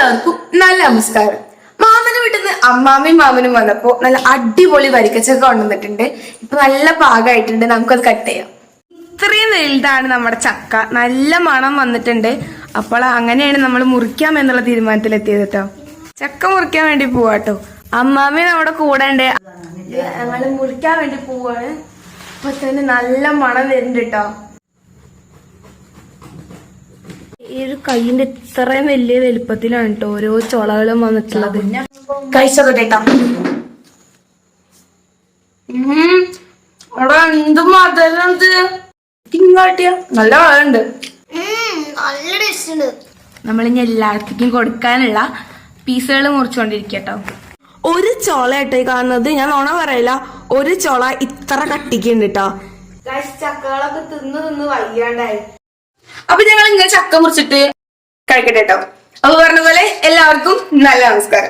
എല്ലാവർക്കും നല്ല നമസ്കാരം. മാമന് വീട്ടിൽ നിന്ന് അമ്മാമ്മയും മാമനും വന്നപ്പോ നല്ല അടിപൊളി വരിക്കച്ചക്ക കൊണ്ടുവന്നിട്ടുണ്ട്. ഇപ്പൊ നല്ല പാകമായിട്ടുണ്ട്, നമുക്കത് കട്ട് ചെയ്യാം. ഇത്രയും വലുതാണ് നമ്മുടെ ചക്ക, നല്ല മണം വന്നിട്ടുണ്ട്. അപ്പോൾ അങ്ങനെയാണ് നമ്മൾ മുറിക്കാം എന്നുള്ള തീരുമാനത്തിലെത്തിയത് കേട്ടോ. ചക്ക മുറിക്കാൻ വേണ്ടി പോവാട്ടോ. അമ്മാമ്മയും നമ്മുടെ കൂടെ ഉണ്ട്. ഞങ്ങള് മുറിക്കാൻ വേണ്ടി പോവാണ്. അപ്പൊ തന്നെ നല്ല മണം വരുന്നുണ്ട് കേട്ടോ. ഈ ഒരു കൈയിന്റെ ഇത്രയും വലിയ വലുപ്പത്തിലാണ് കേട്ടോ ഓരോ ചൊളകളും വന്നിട്ടുള്ളത്. കഴിച്ചോട്ടെ. അവിടെ എന്ത് മധുരത് ഇങ്ങോട്ടിയ നല്ല വളമുണ്ട്, നല്ല ടേസ്റ്റ് ഉണ്ട്. നമ്മളിനി എല്ലായിടത്തേക്കും കൊടുക്കാനുള്ള പീസുകൾ മുറിച്ചുകൊണ്ടിരിക്കട്ടോ. ഒരു ചോള കേട്ടോ കാണുന്നത്, ഞാൻ നോണ പറയില്ല, ഒരു ചോള ഇത്ര കട്ടിക്കുണ്ട് കേട്ടോ. ചക്കകളൊക്കെ തിന്ന് വയ്യാണ്ടായി. അപ്പൊ ഞങ്ങൾ ഇങ്ങനെ ചക്ക മുറിച്ചിട്ട് കഴിക്കട്ടെ കേട്ടോ. അപ്പൊ പറഞ്ഞ പോലെ എല്ലാവർക്കും നല്ല നമസ്കാരം.